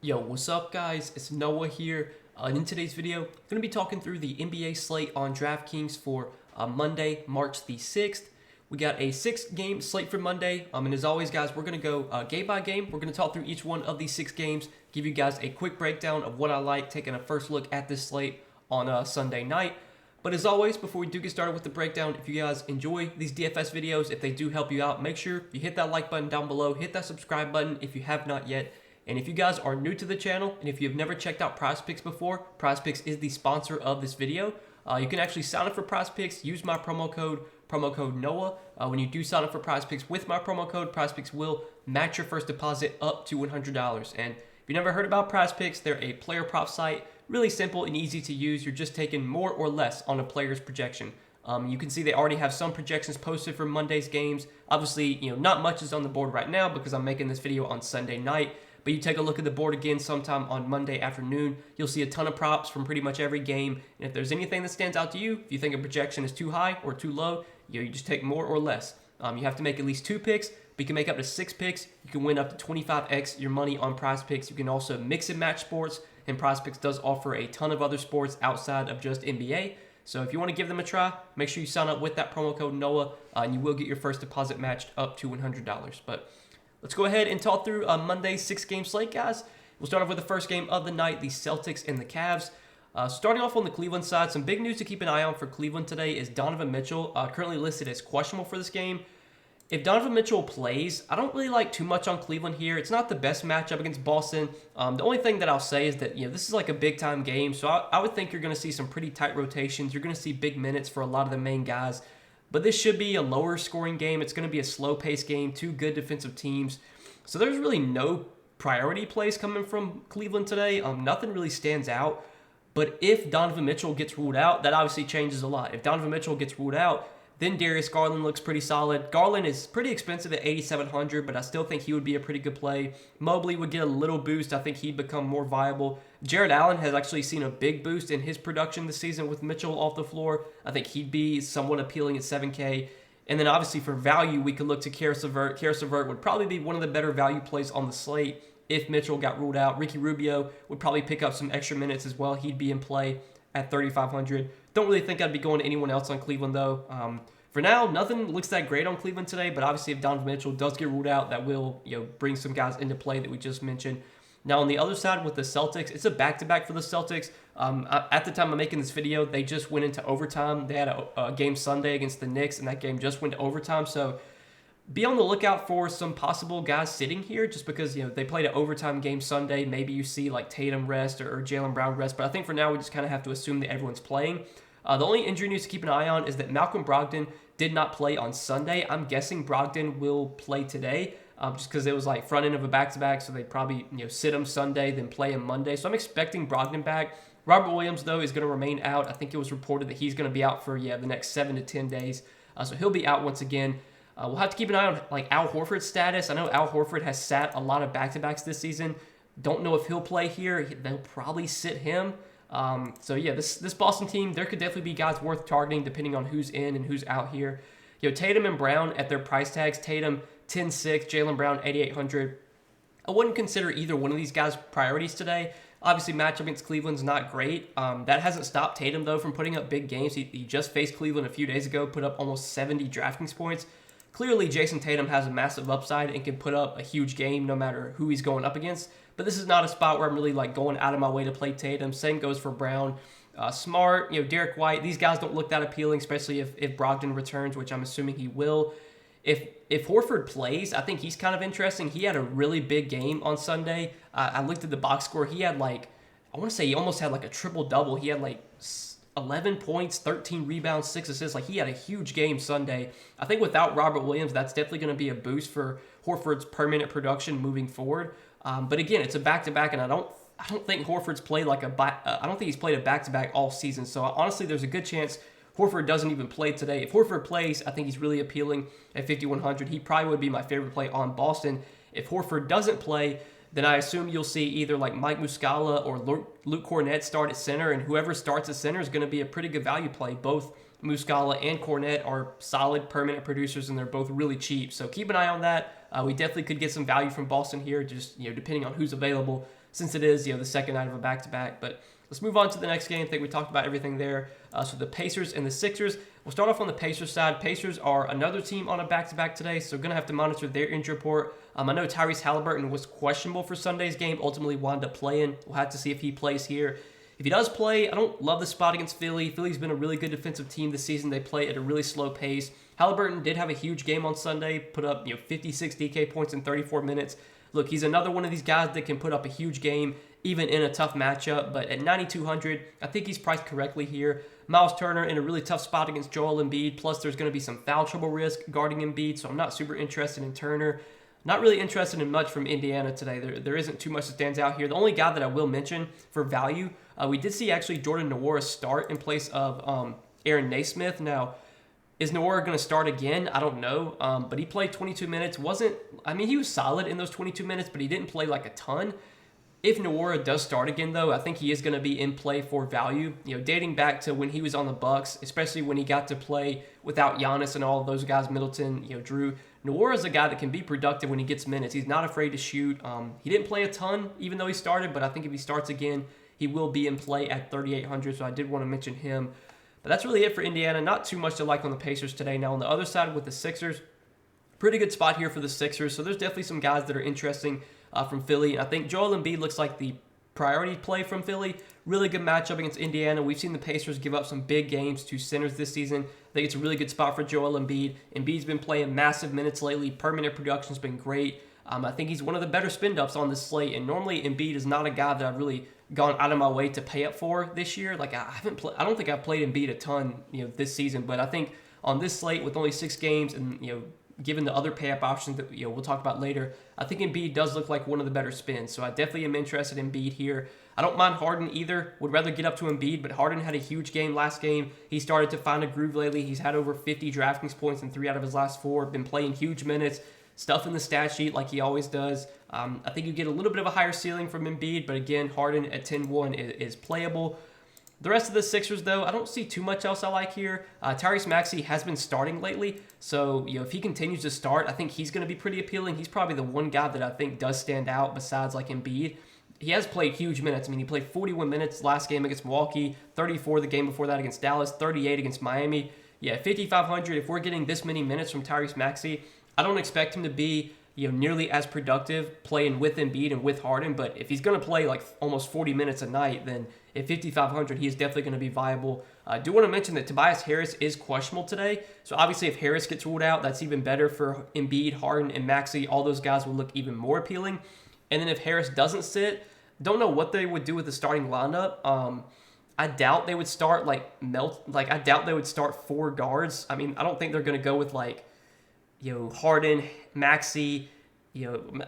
Yo, what's up guys? It's Noah here. In today's video, I'm going to be talking through the NBA slate on Draftkings for Monday, March the 6th. We got a 6-game slate for Monday, and as always guys, we're going to go game by game. We're going to talk through each one of these 6 games, give you guys a quick breakdown of what I like, taking a first look at this slate on Sunday night. But as always, before we do get started with the breakdown, if you guys enjoy these DFS videos, if they do help you out, make sure you hit that like button down below, hit that subscribe button if you have not yet. And if you guys are new to the channel, and if you've never checked out PrizePicks before, PrizePicks is the sponsor of this video. You can actually sign up for PrizePicks, use my promo code Noah. When you do sign up for PrizePicks with my promo code, PrizePicks will match your first deposit up to $100. And if you've never heard about PrizePicks, they're a player prop site, really simple and easy to use. You're just taking more or less on a player's projection. You can see they already have some projections posted for Monday's games. Obviously, not much is on the board right now because I'm making this video on Sunday night. But you take a look at the board again sometime on Monday afternoon, you'll see a ton of props from pretty much every game. And if there's anything that stands out to you, if you think a projection is too high or too low, you just take more or less. You have to make at least 2 picks, but you can make up to 6 picks. You can win up to 25x your money on PrizePicks. You can also mix and match sports, and PrizePicks does offer a ton of other sports outside of just NBA. So if you want to give them a try, make sure you sign up with that promo code Noah, and you will get your first deposit matched up to $100. But let's go ahead and talk through Monday's 6-game slate, guys. We'll start off with the first game of the night, the Celtics and the Cavs. Starting off on the Cleveland side, some big news to keep an eye on for Cleveland today is Donovan Mitchell, currently listed as questionable for this game. If Donovan Mitchell plays, I don't really like too much on Cleveland here. It's not the best matchup against Boston. The only thing that I'll say is that this is like a big-time game, so I would think you're going to see some pretty tight rotations. You're going to see big minutes for a lot of the main guys. But this should be a lower scoring game. It's going to be a slow-paced game, 2 good defensive teams. So there's really no priority plays coming from Cleveland today. Nothing really stands out. But if Donovan Mitchell gets ruled out, that obviously changes a lot. If Donovan Mitchell gets ruled out, then Darius Garland looks pretty solid. Garland is pretty expensive at $8,700, but I still think he would be a pretty good play. Mobley would get a little boost. I think he'd become more viable. Jared Allen has actually seen a big boost in his production this season with Mitchell off the floor. I think he'd be somewhat appealing at $7K. And then obviously for value, we could look to Karis LeVert. Karis LeVert would probably be one of the better value plays on the slate if Mitchell got ruled out. Ricky Rubio would probably pick up some extra minutes as well. He'd be in play at $3,500. Don't really think I'd be going to anyone else on Cleveland though. For now, nothing looks that great on Cleveland today, but obviously if Donovan Mitchell does get ruled out, that will bring some guys into play that we just mentioned. Now on the other side with the Celtics, it's a back-to-back for the Celtics. At the time of making this video, they just went into overtime. They had a game Sunday against the Knicks, and that game just went to overtime. So be on the lookout for some possible guys sitting here just because they played an overtime game Sunday. Maybe you see like Tatum rest or Jaylen Brown rest, but I think for now we just kind of have to assume that everyone's playing. The only injury news to keep an eye on is that Malcolm Brogdon did not play on Sunday. I'm guessing Brogdon will play today just because it was like front end of a back-to-back, so they probably sit him Sunday, then play him Monday. So I'm expecting Brogdon back. Robert Williams, though, is going to remain out. I think it was reported that he's going to be out for the next 7 to 10 days. So he'll be out once again. We'll have to keep an eye on like Al Horford's status. I know Al Horford has sat a lot of back-to-backs this season. Don't know if he'll play here. They'll probably sit him. This Boston team, there could definitely be guys worth targeting depending on who's in and who's out here. Tatum and Brown at their price tags. Tatum 10.6, Jaylen Brown 8,800. I wouldn't consider either one of these guys priorities today. Obviously, matchup against Cleveland's not great. That hasn't stopped Tatum though from putting up big games. He just faced Cleveland a few days ago, put up almost 70 Draftkings points. Clearly, Jason Tatum has a massive upside and can put up a huge game no matter who he's going up against. But this is not a spot where I'm really like going out of my way to play Tatum. Same goes for Brown. Smart, Derek White. These guys don't look that appealing, especially if Brogdon returns, which I'm assuming he will. If Horford plays, I think he's kind of interesting. He had a really big game on Sunday. I looked at the box score. He had I want to say he almost had like a triple-double. He had like 11 points, 13 rebounds, 6 assists. Like he had a huge game Sunday. I think without Robert Williams, that's definitely going to be a boost for Horford's per-minute production moving forward. But again, it's a back-to-back, and I don't think Horford's played I don't think he's played a back-to-back all season. So honestly, there's a good chance Horford doesn't even play today. If Horford plays, I think he's really appealing at 5,100. He probably would be my favorite play on Boston. If Horford doesn't play, then I assume you'll see either like Mike Muscala or Luke Cornett start at center, and whoever starts at center is going to be a pretty good value play. Both Muscala and Cornett are solid per-minute producers, and they're both really cheap. So keep an eye on that. we definitely could get some value from Boston here, just depending on who's available, since it is the second night of a back-to-back. But let's move on to the next game. I think we talked about everything there. So the Pacers and the Sixers. We'll start off on the Pacers side. Pacers are another team on a back-to-back today, so going to have to monitor their injury report. I know Tyrese Halliburton was questionable for Sunday's game, ultimately wound up playing. We'll have to see if he plays here. If he does play, I don't love the spot against Philly. Philly's been a really good defensive team this season. They play at a really slow pace. Halliburton did have a huge game on Sunday, put up 56 DK points in 34 minutes. Look, he's another one of these guys that can put up a huge game even in a tough matchup, but at 9,200, I think he's priced correctly here. Miles Turner in a really tough spot against Joel Embiid, plus there's going to be some foul trouble risk guarding Embiid, so I'm not super interested in Turner. Not really interested in much from Indiana today. There isn't too much that stands out here. The only guy that I will mention for value, we did see actually Jordan Nwora start in place of Aaron Naismith. Now, is Nwora going to start again? I don't know, but he played 22 minutes. He was solid in those 22 minutes, but he didn't play like a ton. If Nwora does start again, though, I think he is going to be in play for value. Dating back to when he was on the Bucks, especially when he got to play without Giannis and all of those guys, Middleton, Drew. Nwora is a guy that can be productive when he gets minutes. He's not afraid to shoot. He didn't play a ton, even though he started, but I think if he starts again, he will be in play at 3,800. So I did want to mention him. But that's really it for Indiana. Not too much to like on the Pacers today. Now on the other side with the Sixers, pretty good spot here for the Sixers. So there's definitely some guys that are interesting from Philly. I think Joel Embiid looks like the priority play from Philly. Really good matchup against Indiana. We've seen the Pacers give up some big games to centers this season. I think it's a really good spot for Joel Embiid. Embiid's been playing massive minutes lately. Per-minute production's been great. I think he's one of the better spin-ups on this slate. And normally Embiid is not a guy that I've really gone out of my way to pay up for this year. Like I don't think I've played Embiid a ton, this season. But I think on this slate with only 6 games and given the other pay-up options that we'll talk about later, I think Embiid does look like one of the better spins. So I definitely am interested in Embiid here. I don't mind Harden either. Would rather get up to Embiid, but Harden had a huge game last game. He started to find a groove lately. He's had over 50 Draftkings points in 3 out of his last 4. Been playing huge minutes. Stuff in the stat sheet like he always does. I think you get a little bit of a higher ceiling from Embiid, but again, Harden at 10-1 is playable. The rest of the Sixers, though, I don't see too much else I like here. Tyrese Maxey has been starting lately, so if he continues to start, I think he's going to be pretty appealing. He's probably the one guy that I think does stand out besides like Embiid. He has played huge minutes. He played 41 minutes last game against Milwaukee, 34 the game before that against Dallas, 38 against Miami. 5,500. If we're getting this many minutes from Tyrese Maxey, I don't expect him to be nearly as productive playing with Embiid and with Harden, but if he's going to play like almost 40 minutes a night, then at 5,500, he is definitely going to be viable. I do want to mention that Tobias Harris is questionable today, so obviously if Harris gets ruled out, that's even better for Embiid, Harden, and Maxey. All those guys will look even more appealing. And then if Harris doesn't sit, don't know what they would do with the starting lineup. I doubt they would start I doubt they would start 4 guards. I don't think they're going to go with Harden, Maxey.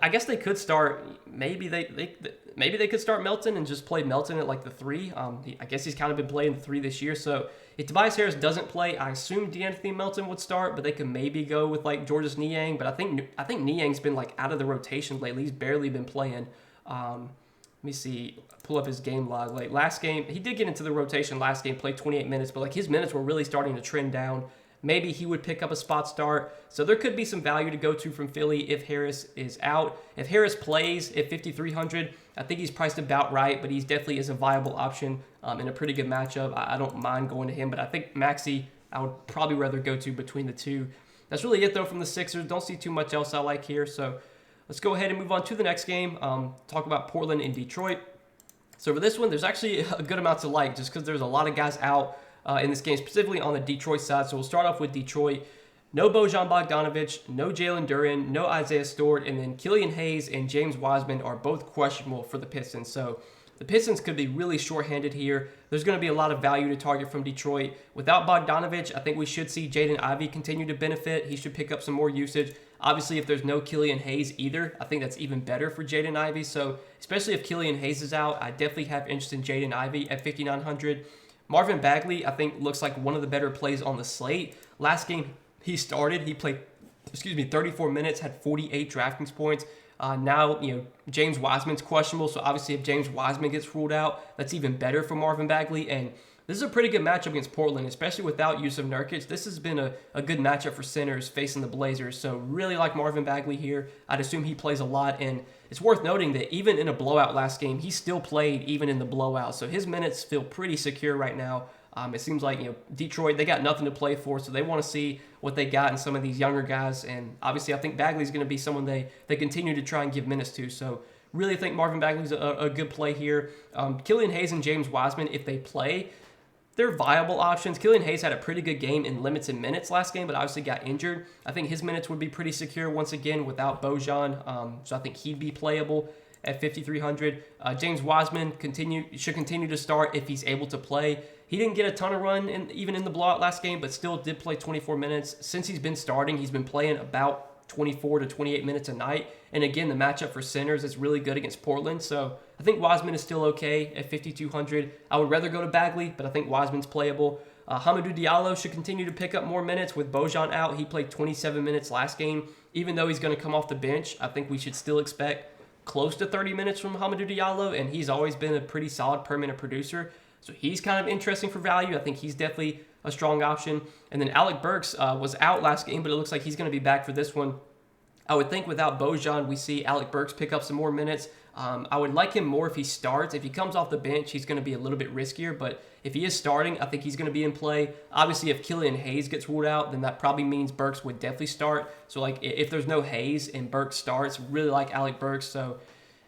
I guess they could start. Maybe they could start Melton and just play Melton at the 3. I guess he's kind of been playing the 3 this year. So if Tobias Harris doesn't play, I assume DeAnthony Melton would start, but they could maybe go with Georges Niang. But I think Niang's been out of the rotation lately. He's barely been playing. Let me see. Pull up his game log. Last game, he did get into the rotation last game, played 28 minutes, but his minutes were really starting to trend down. Maybe he would pick up a spot start. So there could be some value to go to from Philly if Harris is out. If Harris plays at 5,300, I think he's priced about right, but he definitely is a viable option in a pretty good matchup. I don't mind going to him, but I think Maxey, I would probably rather go to between the two. That's really it, though, from the Sixers. Don't see too much else I like here. So let's go ahead and move on to the next game. Talk about Portland and Detroit. So for this one, there's actually a good amount to like just because there's a lot of guys out in this game, specifically on the Detroit side. So we'll start off with Detroit. No Bojan Bogdanovic, no Jalen Duren, no Isaiah Stewart, and then Killian Hayes and James Wiseman are both questionable for the Pistons. So the Pistons could be really shorthanded here. There's going to be a lot of value to target from Detroit. Without Bogdanovic, I think we should see Jaden Ivey continue to benefit. He should pick up some more usage. Obviously, if there's no Killian Hayes either, I think that's even better for Jaden Ivey. So especially if Killian Hayes is out, I definitely have interest in Jaden Ivey at 5,900. Marvin Bagley, I think, looks like one of the better plays on the slate. Last game he started, he played, 34 minutes, had 48 Draftkings points. Now, James Wiseman's questionable, so obviously if James Wiseman gets ruled out, that's even better for Marvin Bagley. And This is a pretty good matchup against Portland, especially without use of Nurkic. This has been a good matchup for centers facing the Blazers, so really like Marvin Bagley here. I'd assume he plays a lot, and it's worth noting that even in a blowout last game, he still played even in the blowout, so his minutes feel pretty secure right now. It seems like, Detroit, they got nothing to play for, so they want to see what they got in some of these younger guys, and obviously I think Bagley's going to be someone they continue to try and give minutes to, so really think Marvin Bagley's a good play here. Killian Hayes and James Wiseman, if they play, they're viable options. Killian Hayes had a pretty good game in limited minutes last game, but obviously got injured. I think his minutes would be pretty secure once again without Bojan, so I think he'd be playable at 5,300. James Wiseman should continue to start if he's able to play. He didn't get a ton of run even in the blowout last game, but still did play 24 minutes. Since he's been starting, he's been playing about 24 to 28 minutes a night. And again, the matchup for centers is really good against Portland. So I think Wiseman is still okay at 5,200. I would rather go to Bagley, but I think Wiseman's playable. Hamidou Diallo should continue to pick up more minutes with Bojan out. He played 27 minutes last game. Even though he's going to come off the bench, I think we should still expect close to 30 minutes from Hamidou Diallo, and he's always been a pretty solid permanent producer. So he's kind of interesting for value. I think he's definitely a strong option. And then Alec Burks was out last game, but it looks like he's going to be back for this one. I would think without Bojan, we see Alec Burks pick up some more minutes. I would like him more if he starts. If he comes off the bench, he's going to be a little bit riskier. But if he is starting, I think he's going to be in play. Obviously, if Killian Hayes gets ruled out, then that probably means Burks would definitely start. So, if there's no Hayes and Burks starts, really like Alec Burks. So,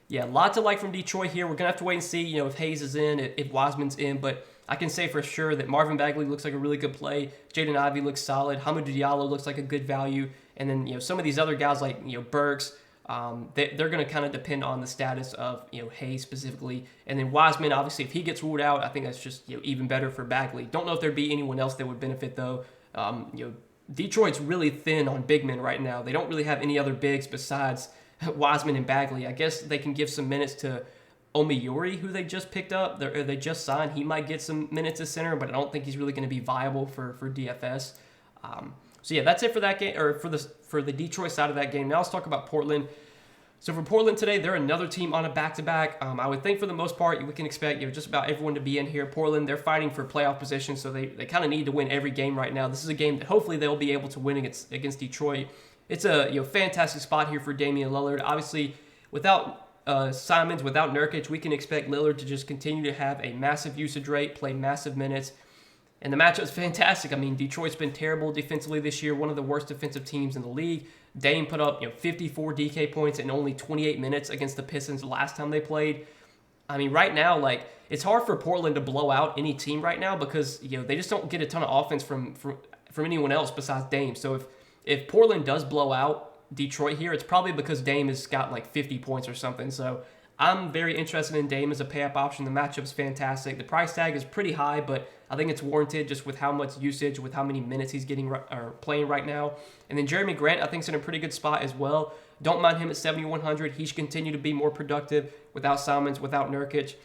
yeah, lots to like from Detroit here. We're going to have to wait and see, if Hayes is in, if Wiseman's in. But I can say for sure that Marvin Bagley looks like a really good play. Jaden Ivey looks solid. Hamidou Diallo looks like a good value. And then, some of these other guys like, Burks, they're going to kind of depend on the status of, Hayes specifically. And then Wiseman, obviously, if he gets ruled out, I think that's just, even better for Bagley. Don't know if there'd be anyone else that would benefit, though. Detroit's really thin on big men right now. They don't really have any other bigs besides Wiseman and Bagley. I guess they can give some minutes to Omiuri, who they just picked up, they just signed. He might get some minutes as center, but I don't think he's really going to be viable for DFS. So yeah, that's it for that game, or for the Detroit side of that game. Now let's talk about Portland. So for Portland today, they're another team on a back-to-back. I would think for the most part, we can expect just about everyone to be in here. Portland, they're fighting for playoff position, so they kind of need to win every game right now. This is a game that hopefully they'll be able to win against Detroit. It's a fantastic spot here for Damian Lillard. Obviously, without Simons, without Nurkic, we can expect Lillard to just continue to have a massive usage rate, play massive minutes. And the matchup's fantastic. I mean, Detroit's been terrible defensively this year, one of the worst defensive teams in the league. Dame put up 54 DK points in only 28 minutes against the Pistons last time they played. I mean, right now, it's hard for Portland to blow out any team right now because, they just don't get a ton of offense from anyone else besides Dame. So if Portland does blow out Detroit here, it's probably because Dame has got 50 points or something. So I'm very interested in Dame as a pay-up option. The matchup's fantastic. The price tag is pretty high, but I think it's warranted just with how much usage, with how many minutes he's getting or playing right now. And then Jeremy Grant, I think, is in a pretty good spot as well. Don't mind him at 7,100. He should continue to be more productive without Simons, without Nurkic.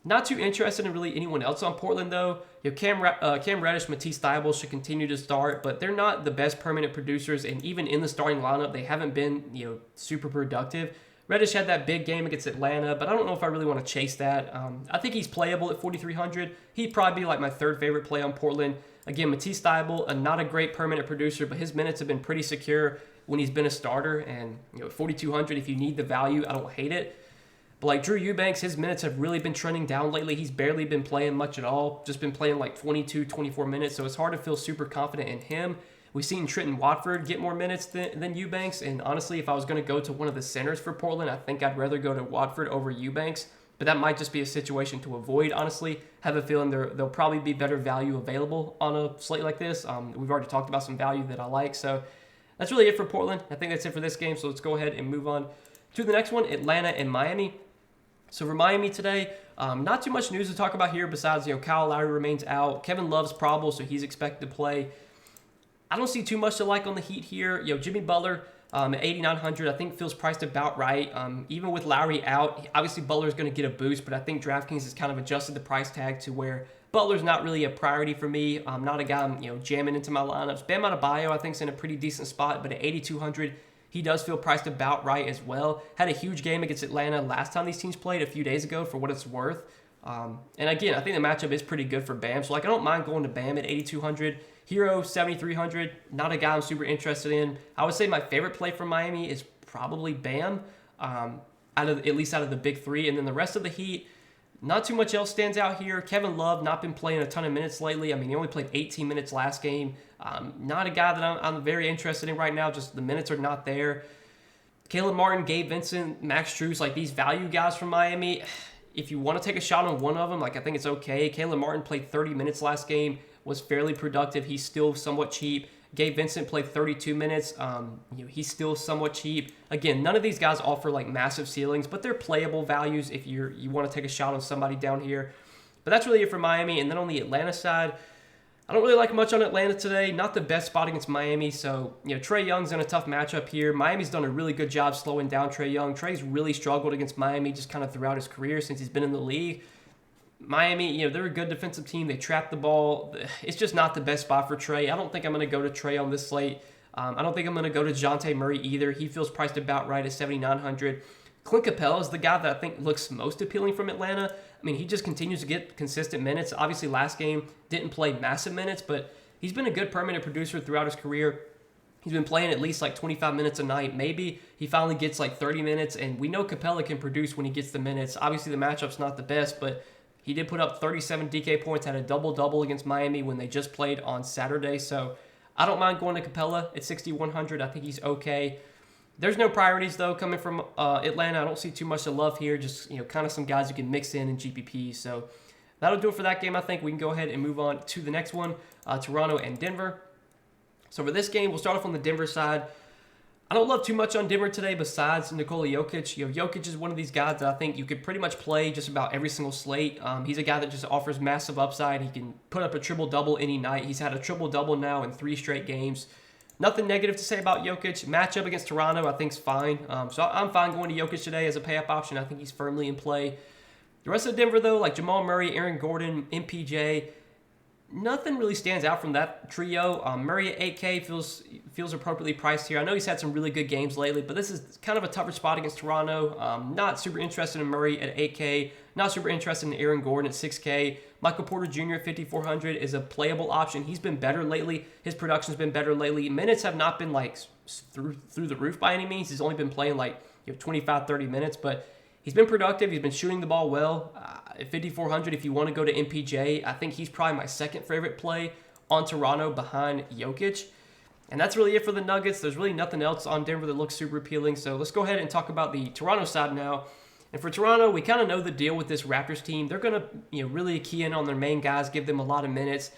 Not too interested in really anyone else on Portland, though. Cam Reddish, Matisse Thybulle should continue to start, but they're not the best permanent producers, and even in the starting lineup, they haven't been super productive. Reddish had that big game against Atlanta, but I don't know if I really want to chase that. I think he's playable at 4,300. He'd probably be my third favorite play on Portland. Again, Matisse Thybulle, not a great permanent producer, but his minutes have been pretty secure when he's been a starter. And 4,200, if you need the value, I don't hate it. But Drew Eubanks, his minutes have really been trending down lately. He's barely been playing much at all. Just been playing 22, 24 minutes, so it's hard to feel super confident in him. We've seen Trenton Watford get more minutes than Eubanks, and honestly, if I was going to go to one of the centers for Portland, I think I'd rather go to Watford over Eubanks, but that might just be a situation to avoid, honestly. Have a feeling there'll probably be better value available on a slate like this. We've already talked about some value that I like, so that's really it for Portland. I think that's it for this game, so let's go ahead and move on to the next one, Atlanta and Miami. So for Miami today, not too much news to talk about here besides, Kyle Lowry remains out. Kevin Love's probable, so he's expected to play. I don't see too much to like on the Heat here. Jimmy Butler at 8,900, I think feels priced about right. Even with Lowry out, obviously Butler's going to get a boost, but I think DraftKings has kind of adjusted the price tag to where Butler's not really a priority for me. I'm not a guy I'm jamming into my lineups. Bam Adebayo, I think, is in a pretty decent spot, but at 8,200, he does feel priced about right as well. Had a huge game against Atlanta last time these teams played a few days ago, for what it's worth. And again, I think the matchup is pretty good for Bam. So, like, I don't mind going to Bam at 8,200. Hero, 7,300. Not a guy I'm super interested in. I would say my favorite play from Miami is probably Bam, at least out of the big three. And then the rest of the Heat, not too much else stands out here. Kevin Love, not been playing a ton of minutes lately. I mean, he only played 18 minutes last game. Not a guy that I'm very interested in right now. Just the minutes are not there. Caleb Martin, Gabe Vincent, Max Strus, like these value guys from Miami, if you want to take a shot on one of them, like I think it's okay. Caleb Martin played 30 minutes last game, was fairly productive. He's still somewhat cheap. Gabe Vincent played 32 minutes. He's still somewhat cheap. Again, none of these guys offer like massive ceilings, but they're playable values if you want to take a shot on somebody down here. But that's really it for Miami. And then on the Atlanta side, I don't really like much on Atlanta today. Not the best spot against Miami. So, Trae Young's in a tough matchup here. Miami's done a really good job slowing down Trae Young. Trae's really struggled against Miami just kind of throughout his career since he's been in the league. Miami, they're a good defensive team. They trap the ball. It's just not the best spot for Trae. I don't think I'm going to go to Trae on this slate. I don't think I'm going to go to DeJounte Murray either. He feels priced about right at 7,900. Clint Capella is the guy that I think looks most appealing from Atlanta. I mean, he just continues to get consistent minutes. Obviously, last game didn't play massive minutes, but he's been a good permanent producer throughout his career. He's been playing at least like 25 minutes a night. Maybe he finally gets like 30 minutes, and we know Capella can produce when he gets the minutes. Obviously, the matchup's not the best, but he did put up 37 DK points, had a double-double against Miami when they just played on Saturday. So I don't mind going to Capella at 6,100. I think he's okay. There's no priorities, though, coming from Atlanta. I don't see too much to love here. Just, kind of some guys you can mix in GPP. So that'll do it for that game, I think. We can go ahead and move on to the next one, Toronto and Denver. So for this game, we'll start off on the Denver side. I don't love too much on Denver today besides Nikola Jokic. Jokic is one of these guys that I think you could pretty much play just about every single slate. He's a guy that just offers massive upside. He can put up a triple-double any night. He's had a triple-double now in 3 straight games. Nothing negative to say about Jokic. Matchup against Toronto, I think, is fine. So I'm fine going to Jokic today as a pay-up option. I think he's firmly in play. The rest of Denver, though, like Jamal Murray, Aaron Gordon, MPJ, nothing really stands out from that trio. Murray at 8K feels appropriately priced here. I know he's had some really good games lately, but this is kind of a tougher spot against Toronto. Not super interested in Murray at 8K. Not super interested in Aaron Gordon at 6K. Michael Porter Jr. at 5,400 is a playable option. He's been better lately. His production's been better lately. Minutes have not been like through the roof by any means. He's only been playing like 25, 30 minutes, but he's been productive. He's been shooting the ball well. At 5,400, if you want to go to MPJ, I think he's probably my second favorite play on Toronto behind Jokic. And that's really it for the Nuggets. There's really nothing else on Denver that looks super appealing. So let's go ahead and talk about the Toronto side now. And for Toronto, we kind of know the deal with this Raptors team. They're going to really key in on their main guys, give them a lot of minutes.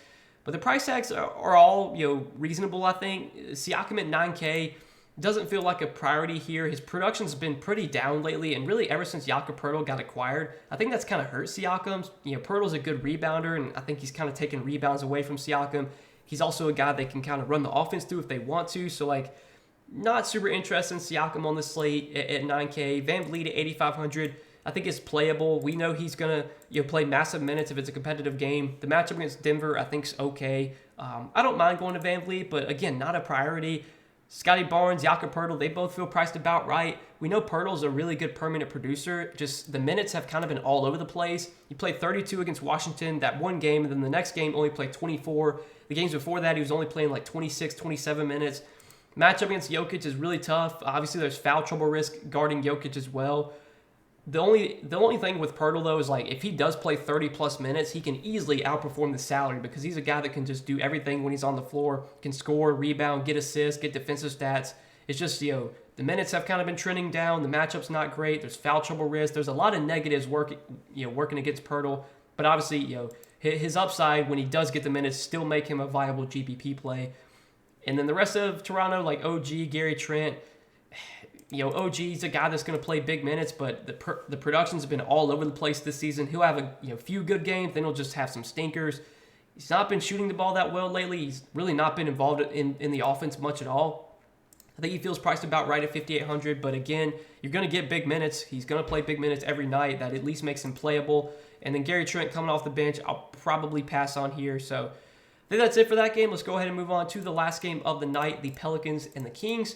But the price tags are all reasonable, I think. Siakam at 9K doesn't feel like a priority here. His production's been pretty down lately, and really ever since Jakob Poeltl got acquired, I think that's kind of hurt Siakam. Poeltl's a good rebounder, and I think he's kind of taken rebounds away from Siakam. He's also a guy they can kind of run the offense through if they want to. So, not super interested in Siakam on the slate at 9K. VanVleet at 8,500, I think is playable. We know he's going to play massive minutes if it's a competitive game. The matchup against Denver, I think, is okay. I don't mind going to VanVleet, but again, not a priority. Scotty Barnes, Jakob Poeltl, they both feel priced about right. We know Poeltl's a really good permanent producer. Just the minutes have kind of been all over the place. He played 32 against Washington that one game, and then the next game only played 24. The games before that, he was only playing 26, 27 minutes. Matchup against Jokic is really tough. Obviously, there's foul trouble risk guarding Jokic as well. The only thing with Poeltl, though, is if he does play 30-plus minutes, he can easily outperform the salary because he's a guy that can just do everything when he's on the floor, can score, rebound, get assists, get defensive stats. It's just, the minutes have kind of been trending down. The matchup's not great. There's foul trouble risk. There's a lot of negatives working against Poeltl. But obviously, his upside when he does get the minutes still make him a viable GPP play. And then the rest of Toronto, like OG, Gary Trent, OG's a guy that's going to play big minutes, but the production's been all over the place this season. He'll have a few good games, then he'll just have some stinkers. He's not been shooting the ball that well lately. He's really not been involved in the offense much at all. I think he feels priced about right at 5,800, but again, you're going to get big minutes. He's going to play big minutes every night. That at least makes him playable. And then Gary Trent coming off the bench, I'll probably pass on here. So I think that's it for that game. Let's go ahead and move on to the last game of the night, the Pelicans and the Kings.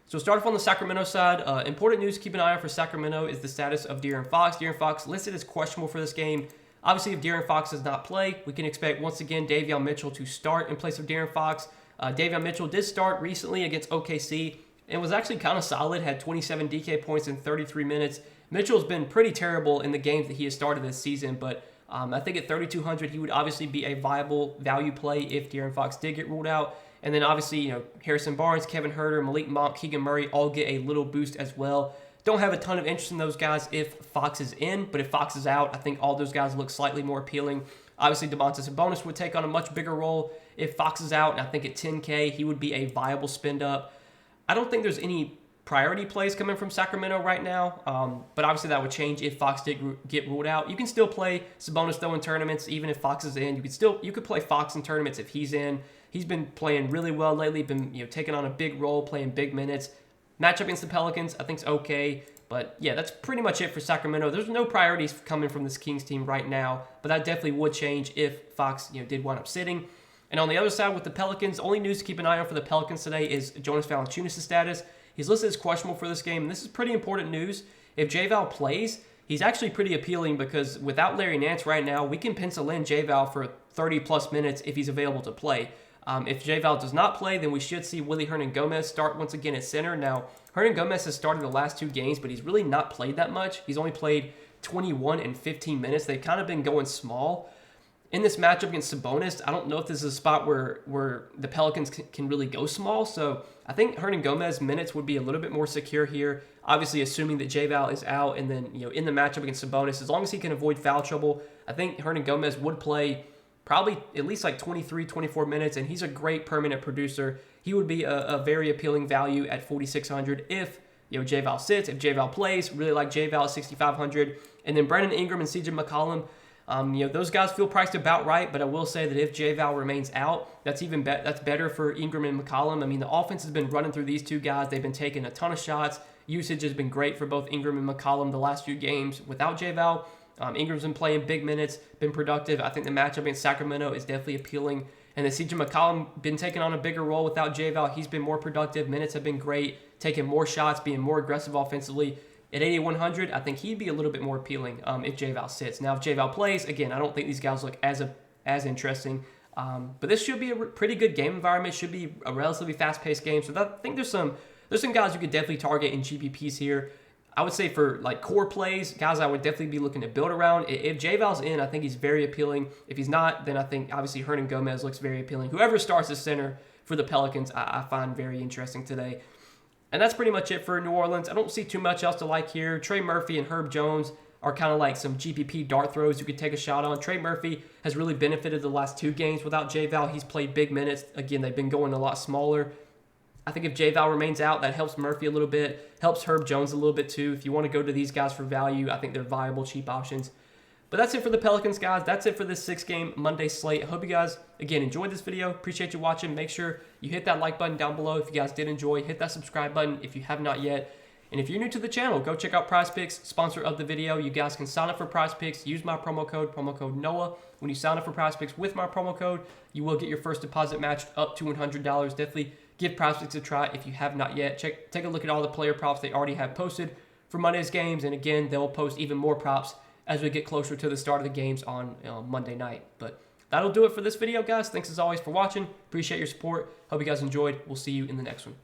So start off on the Sacramento side. Important news to keep an eye on for Sacramento is the status of De'Aaron Fox. De'Aaron Fox listed as questionable for this game. Obviously, if De'Aaron Fox does not play, we can expect once again Davion Mitchell to start in place of De'Aaron Fox. Davion Mitchell did start recently against OKC and was actually kind of solid, had 27 DK points in 33 minutes. Mitchell's been pretty terrible in the games that he has started this season, but I think at 3,200, he would obviously be a viable value play if De'Aaron Fox did get ruled out. And then obviously, Harrison Barnes, Kevin Huerter, Malik Monk, Keegan Murray all get a little boost as well. Don't have a ton of interest in those guys if Fox is in, but if Fox is out, I think all those guys look slightly more appealing. Obviously, Domantas Sabonis would take on a much bigger role if Fox is out, and I think at 10K, he would be a viable spend up. I don't think there's any priority plays coming from Sacramento right now, but obviously that would change if Fox did get ruled out. You can still play Sabonis though in tournaments, even if Fox is in. You could play Fox in tournaments if he's in. He's been playing really well lately, been taking on a big role, playing big minutes. Matchup against the Pelicans, I think is okay. But yeah, that's pretty much it for Sacramento. There's no priorities coming from this Kings team right now, but that definitely would change if Fox did wind up sitting. And on the other side with the Pelicans, only news to keep an eye on for the Pelicans today is Jonas Valanciunas' status. He's listed as questionable for this game, and this is pretty important news. If J-Val plays, he's actually pretty appealing because without Larry Nance right now, we can pencil in J-Val for 30-plus minutes if he's available to play. If J-Val does not play, then we should see Willy Hernangomez start once again at center. Now, Hernangomez has started the last 2 games, but he's really not played that much. He's only played 21 and 15 minutes. They've kind of been going small. In this matchup against Sabonis, I don't know if this is a spot where the Pelicans can really go small. So I think Hernangomez's minutes would be a little bit more secure here. Obviously, assuming that J-Val is out, and then in the matchup against Sabonis, as long as he can avoid foul trouble, I think Hernangomez would play probably at least like 23, 24 minutes, and he's a great permanent producer. He would be a very appealing value at 4,600 if J-Val sits. If J-Val plays, really like J-Val at 6,500. And then Brandon Ingram and CJ McCollum, those guys feel priced about right, but I will say that if J-Val remains out, that's better for Ingram and McCollum. I mean, the offense has been running through these 2 guys. They've been taking a ton of shots. Usage has been great for both Ingram and McCollum the last few games without J-Val. Ingram's been playing big minutes, been productive. I think the matchup against Sacramento is definitely appealing. And then CJ McCollum been taking on a bigger role without J-Val. He's been more productive. Minutes have been great, taking more shots, being more aggressive offensively. At 8,100, I think he'd be a little bit more appealing if J-Val sits. Now, if J-Val plays, again, I don't think these guys look as interesting. But this should be a pretty good game environment. Should be a relatively fast-paced game. So I think there's some guys you could definitely target in GPPs here. I would say for like core plays, guys I would definitely be looking to build around. If J-Val's in, I think he's very appealing. If he's not, then I think obviously Hernangomez looks very appealing. Whoever starts as center for the Pelicans, I find very interesting today. And that's pretty much it for New Orleans. I don't see too much else to like here. Trey Murphy and Herb Jones are kind of like some GPP dart throws you could take a shot on. Trey Murphy has really benefited the last 2 games without J-Val. He's played big minutes. Again, they've been going a lot smaller. I think if J-Val remains out, that helps Murphy a little bit, helps Herb Jones a little bit too. If you want to go to these guys for value, I think they're viable, cheap options. But that's it for the Pelicans, guys. That's it for this 6-game Monday slate. I hope you guys, again, enjoyed this video. Appreciate you watching. Make sure you hit that like button down below if you guys did enjoy. Hit that subscribe button if you have not yet. And if you're new to the channel, go check out PrizePicks, sponsor of the video. You guys can sign up for PrizePicks. Use my promo code NOAH. When you sign up for PrizePicks with my promo code, you will get your first deposit matched up to $100. Definitely give PrizePicks a try if you have not yet. Take a look at all the player props they already have posted for Monday's games. And again, they'll post even more props as we get closer to the start of the games on Monday night. But that'll do it for this video, guys. Thanks as always for watching. Appreciate your support. Hope you guys enjoyed. We'll see you in the next one.